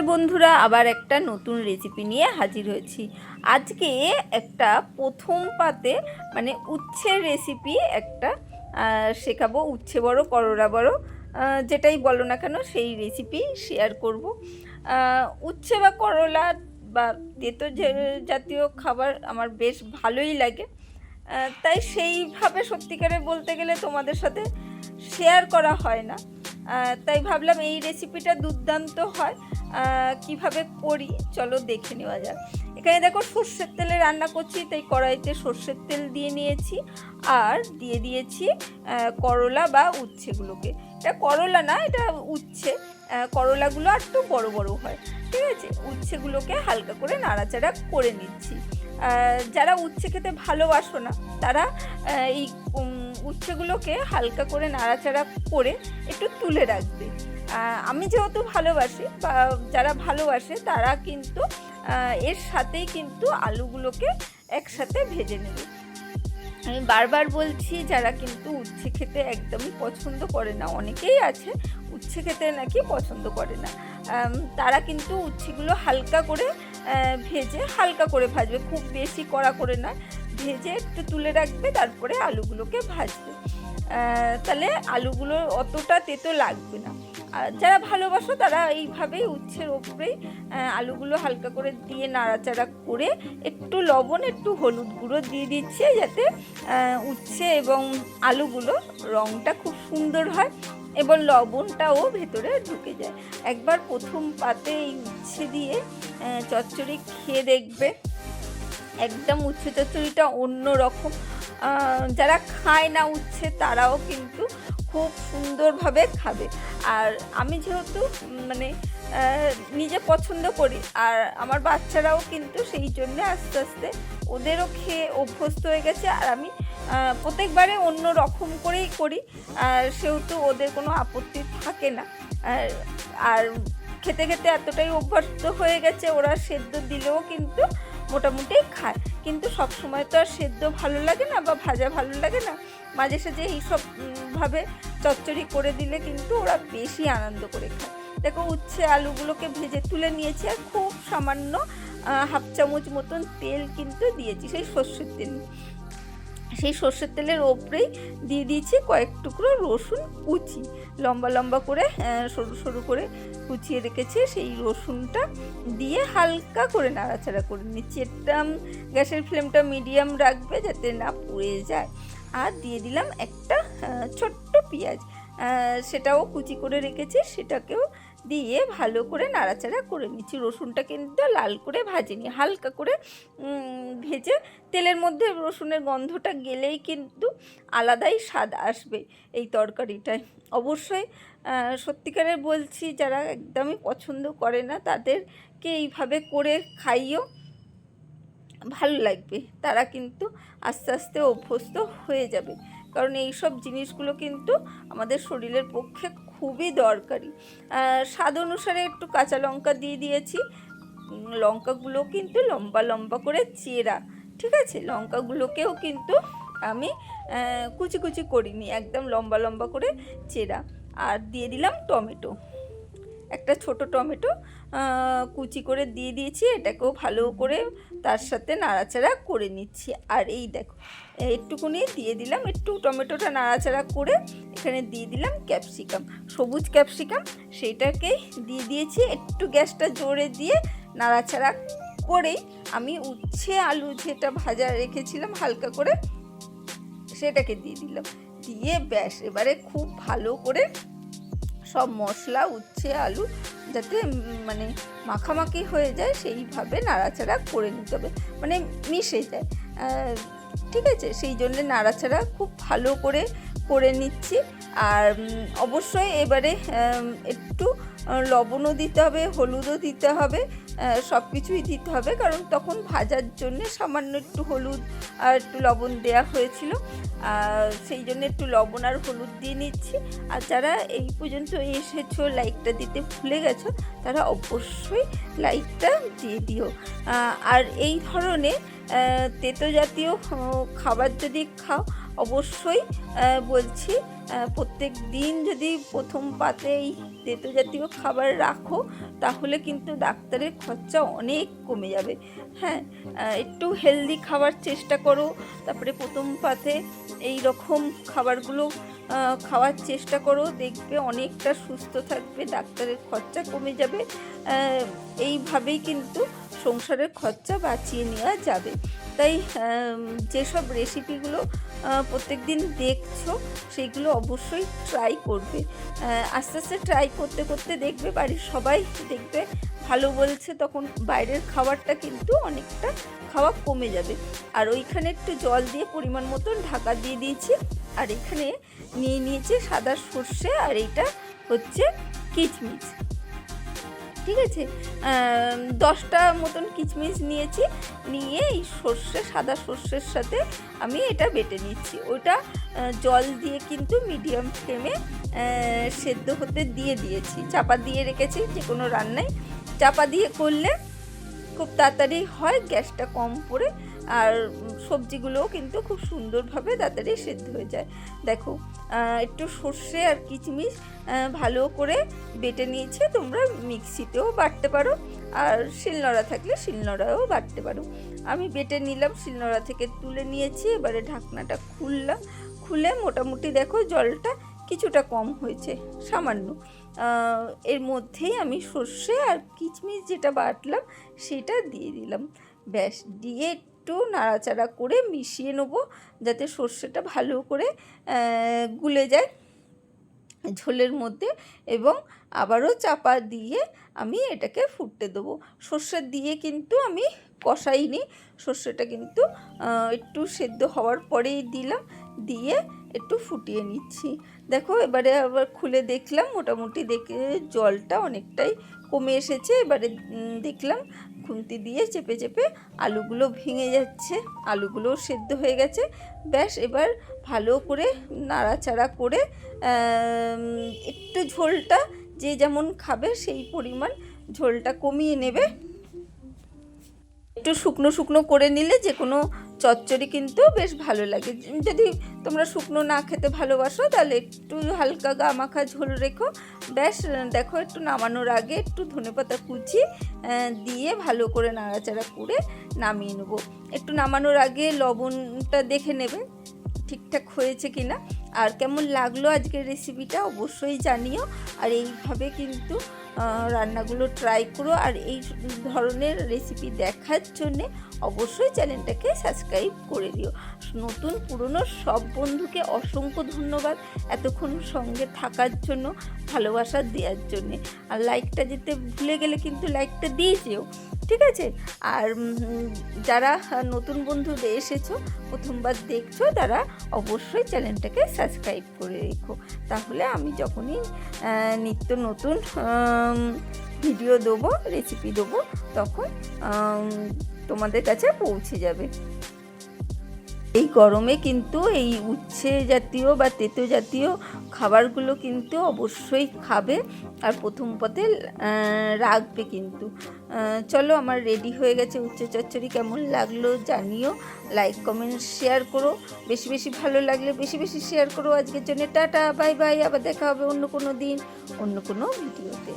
বন্ধুরা, আবার একটা নতুন রেসিপি নিয়ে হাজির হয়েছি। আজকে একটা প্রথম পাতে মানে উচ্ছের রেসিপি একটা শেখাবো। উচ্ছে বড় করলা বড় যেটাই বলো না কেন সেই রেসিপি শেয়ার করব। উচ্ছে বা করলা বা তেতো জাতীয় খাবার আমার বেশ ভালোই লাগে, তাই সেইভাবে সত্যিকারে বলতে গেলে তোমাদের সাথে শেয়ার করা হয় না। তাই ভাবলাম এই রেসিপিটা দুর্দান্ত হয়, কিভাবে করি চলো দেখে নেওয়া যাক। এখানে দেখো সর্ষের তেলে রান্না করছি, তাই কড়াইতে সর্ষের তেল দিয়ে নিয়েছি আর দিয়ে দিয়েছি করলা বা উচ্ছেগুলোকে। এটা করলা না, এটা উচ্ছে। করলাগুলো একটু বড় বড় হয়, ঠিক আছে। উচ্ছেগুলোকে হালকা করে নাড়াচাড়া করে নিচ্ছি। যারা উচ্ছে খেতে ভালোবাসো না তারা এই উচ্ছেগুলোকে হালকা করে নাড়াচাড়া করে একটু তুলে রাখবে। আমি যেহেতু ভালোবাসি বা যারা ভালোবাসে তারা কিন্তু এর সাথেই কিন্তু আলুগুলোকে একসাথে ভেজে নেবে। আমি বারবার বলছি, যারা কিন্তু উচ্ছে খেতে একদমই পছন্দ করে না, অনেকেই আছে উচ্ছে খেতে নাকি পছন্দ করে না, তারা কিন্তু উচ্ছেগুলো হালকা করে ভেজে হালকা করে ভাজবে, খুব বেশি কড়া করে না, ভেজে একটু তুলে রাখবে, তারপরে আলুগুলোকে ভাজবে। তাহলে আলুগুলো অতটা তেতো লাগবে না। আর যারা ভালোবাসো তারা এইভাবেই উচ্ছের ওপরেই আলুগুলো হালকা করে দিয়ে নাড়াচাড়া করে একটু লবণ একটু হলুদ গুঁড়ো দিয়ে দিচ্ছে, যাতে উচ্ছে এবং আলুগুলো রঙটা খুব সুন্দর হয় এবং লবণটাও ভেতরে ঢুকে যায়। একবার প্রথম পাতে এই উচ্ছে দিয়ে চচ্চড়ি খেয়ে দেখবে, একদম উচ্ছে চচ্চড়িটা অন্য রকম। যারা খায় না উচ্ছে তারাও কিন্তু খুব সুন্দরভাবে খাবে। আর আমি যেহেতু মানে নিজে পছন্দ করি, আর আমার বাচ্চারাও কিন্তু সেই জন্য আস্তে আস্তে ওদেরও খেয়ে অভ্যস্ত হয়ে গেছে। আর আমি প্রত্যেকবারে অন্য রকম করেই করি, আর সেহেতু ওদের কোনো আপত্তি থাকে না। আর খেতে খেতে এতটাই অভ্যস্ত হয়ে গেছে, ওরা সেদ্ধ দিলেও কিন্তু মোটামুটি খায়। কিন্তু সব সময় তো আর সেদ্ধ ভালো লাগে না বা ভাজা ভালো লাগে না, মাঝে সাঝে এইসবভাবে চচ্চড়ি করে দিলে কিন্তু ওরা বেশি আনন্দ করে খায়। দেখো উচ্ছে আলুগুলোকে ভেজে তুলে নিয়েছি, আর খুব সামান্য হাফ চামচ মতন তেল কিন্তু দিয়েছি, সেই সর্ষের তেল। সেই সর্ষের তেলের ওপরেই দিয়ে দিয়েছি কয়েক টুকরো রসুন কুচি, লম্বা লম্বা করে সরু সরু করে কুচিয়ে রেখেছি। সেই রসুনটা দিয়ে হালকা করে নাড়াচাড়া করে নিচ্ছি। একদম গ্যাসের ফ্লেমটা মিডিয়াম রাখবে যাতে না পুড়ে যায়। আর দিয়ে দিলাম একটা ছোট্ট পেঁয়াজ, সেটাও কুচি করে রেখেছি, সেটাকেও দিয়ে ভালো করে নাড়াচাড়া করে নিচ্ছি। রসুনটা কিন্তু লাল করে ভাজিনি, হালকা করে ভেজে তেলের মধ্যে রসুনের গন্ধটা গেলেই কিন্তু আলাদাই স্বাদ আসবে এই তরকারিটায়। অবশ্যই সত্যিকারের বলছি, যারা একদমই পছন্দ করে না তাদেরকে এইভাবে করে খাইও, ভালো লাগবে। তারা কিন্তু আস্তে আস্তে অভ্যস্ত হয়ে যাবে, কারণ এই সব জিনিসগুলো কিন্তু আমাদের শরীরের পক্ষে খুবই দরকারি। স্বাদ অনুসারে একটু কাঁচা লঙ্কা দিয়ে দিয়েছি, লঙ্কাগুলো কিন্তু লম্বা লম্বা করে চেরা, ঠিক আছে। লঙ্কাগুলোকেও কিন্তু আমি কুচি কুচি করিনি, একদম লম্বা লম্বা করে চেরা। আর দিয়ে দিলাম টমেটো, একটা ছোট টমেটো কুচি করে দিয়ে দিয়েছি, এটাকেও ভালো করে তার সাথে নাড়াচাড়া করে নিচ্ছি। আর এই দেখো একটুকুনি দিয়ে দিলাম, একটু টমেটোটা নাড়াচাড়া করে এখানে দিয়ে দিলাম ক্যাপসিকাম, সবুজ ক্যাপসিকাম, সেইটাকে দিয়ে দিয়েছি। একটু গ্যাসটা জোরে দিয়ে নাড়াচাড়া করেই আমি উচ্ছে আলু যেটা ভাজা রেখেছিলাম হালকা করে, সেটাকে দিয়ে দিলাম। দিয়ে ব্যাস এবারে খুব ভালো করে সব মশলা উচ্ছে আলু যাতে মানে মাখামাখি হয়ে যায় সেইভাবে নাড়াচাড়া করে নিতে হবে, মানে মিশে যায়, ঠিক আছে। সেই জন্যে নাড়াচাড়া খুব ভালো করে করে নিচ্ছি। আর অবশ্যই এবারে একটু লবণও দিতে হবে, হলুদও দিতে হবে, সব কিছুই দিতে হবে, কারণ তখন ভাজার জন্যে সামান্য একটু হলুদ আর একটু লবণ দেওয়া হয়েছিল, সেই জন্য একটু লবণ আর হলুদ দিয়ে নিচ্ছি। আর যারা এই পর্যন্ত এসেছো লাইকটা দিতে ভুলে গেছো তারা অবশ্যই লাইকটা দিয়ে দিও। আর এই ধরনের তেতো জাতীয় খাবার যদি খাও, অবশ্যই বলছি প্রত্যেক দিন যদি প্রথম পাতে এই তেতো জাতীয় খাবার রাখো, তাহলে কিন্তু ডাক্তারের খরচা অনেক কমে যাবে। হ্যাঁ, একটু হেলদি খাবার চেষ্টা করো, তারপরে প্রথম পাতে এই রকম খাবারগুলো খাওয়ার চেষ্টা করো, দেখবে অনেকটা সুস্থ থাকবে, ডাক্তারের খরচা কমে যাবে। এইভাবেই কিন্তু সংসারের খরচা বাঁচিয়ে নেওয়া যাবে। তাই যেসব রেসিপিগুলো প্রত্যেক দিন দেখছো, সেইগুলো অবশ্যই ট্রাই করবে। আস্তে আস্তে ট্রাই করতে করতে দেখবে বাড়ির সবাই দেখবে ভালো বলছে, তখন বাইরের খাবারটা কিন্তু অনেকটা খাওয়া কমে যাবে। আর ওইখানে একটু জল দিয়ে পরিমাণ মতন ঢাকা দিয়ে দিয়েছি। আর এখানে নিয়ে নিয়েছি সাদা সর্ষে, আর এইটা হচ্ছে কিচমিচ। ঠিক আছে, 10টা মতন কিচমিচ নিয়েছি, নিয়ে এই সাদা সর্ষের সাথে আমি এটা বেটে নিচ্ছি। ওটা জল দিয়ে কিন্তু মিডিয়াম ফ্লেমে সেদ্ধ হতে দিয়েছি, চাপা দিয়ে রেখেছি। যে কোনো রান্নায় চাপা দিয়ে করলে খুব তাড়াতাড়ি হয়, গ্যাসটা কম পড়ে, আর সবজিগুলোও কিন্তু খুব সুন্দরভাবে তাড়াতাড়ি সেদ্ধ হয়ে যায়। দেখো, একটু সর্ষে আর কিচমিচ ভালো করে বেটে নিয়েছি। তোমরা মিক্সিতেও বাটতে পারো, আর শিলনোড়া থাকলে শিলনোড়াও বাটতে পারো। আমি বেটে নিলাম, শিলনোড়া থেকে তুলে নিয়েছি। এবারে ঢাকনাটা খুলে মোটামুটি দেখো জলটা কিছুটা কম হয়েছে, সামান্য। এর মধ্যেই আমি সর্ষে আর কিচমিচ যেটা বাটলাম সেটা দিয়ে দিলাম। ব্যাস, দিয়ে একটু নাড়াচাড়া করে মিশিয়ে নেবো, যাতে সর্ষেটা ভালো করে গুলে যায় ঝোলের মধ্যে। এবং আবারও চাপা দিয়ে আমি এটাকে ফুটতে দেবো। সর্ষে দিয়ে কিন্তু আমি কষাইনি, সর্ষেটা কিন্তু একটু সেদ্ধ হওয়ার পরেই দিলাম, দিয়ে একটু ফুটিয়ে নিচ্ছি। দেখো, এবারে আবার খুলে দেখলাম, মোটামুটি দেখে জলটা অনেকটাই কমে এসেছে। এবারে দেখলাম খুন্তি দিয়ে চেপে চেপে আলুগুলো ভেঙে যাচ্ছে, আলুগুলোও সেদ্ধ হয়ে গেছে। ব্যাস, এবার ভালো করে নাড়াচাড়া করে একটু ঝোলটা যে যেমন খাবে সেই পরিমাণ ঝোলটা কমিয়ে নেবে। একটু শুকনো শুকনো করে নিলে যে কোনো চচ্চড়ি কিন্তু বেশ ভালো লাগে। যদি তোমরা শুকনো না খেতে ভালোবাসো, তাহলে একটু হালকা গা মাখা ঝোল রেখো। ব্যাস, দেখো, একটু নামানোর আগে একটু ধনেপাতা কুচি দিয়ে ভালো করে নাড়াচাড়া করে নামিয়ে নেবো। একটু নামানোর আগে লবণটা দেখে নেবে ঠিকঠাক হয়েছে কিনা। আর কেমন লাগলো আজকের রেসিপিটা অবশ্যই জানিও। আর এইভাবে কিন্তু রান্নাগুলো ট্রাই করো। আর এই ধরনের রেসিপি দেখার জন্যে অবশ্যই চ্যানেলটাকে সাবস্ক্রাইব করে দিও। নতুন পুরনো সব বন্ধুকে অসংখ্য ধন্যবাদ এতক্ষণ সঙ্গে থাকার জন্য, ভালোবাসা দেওয়ার জন্যে। আর লাইকটা দিতে ভুলে গেলে কিন্তু লাইকটা দিয়ে যেও, ঠিক আছে? আর যারা নতুন বন্ধু এসেছো, প্রথমবার দেখছো, তারা অবশ্যই চ্যানেলটাকে সাবস্ক্রাইব করে রেখো। তাহলে আমি যখনই নিত্য নতুন ভিডিও দেবো, রেসিপি দেবো, তখন তোমাদের কাছে পৌঁছে যাবে। এই গরমে কিন্তু এই উচ্ছে জাতীয় বা তেতো জাতীয় খাবারগুলো কিন্তু অবশ্যই খাবে, আর প্রথম পথে রাখবে কিন্তু। চলো, আমার রেডি হয়ে গেছে উচ্ছে চচ্চড়ি। কেমন লাগলো জানিও, লাইক কমেন্ট শেয়ার করো, বেশি বেশি ভালো লাগলে বেশি বেশি শেয়ার করো। আজকের জন্য টাটা, বাই বাই। আবার দেখা হবে অন্য কোনো দিন, অন্য কোনো ভিডিওতে।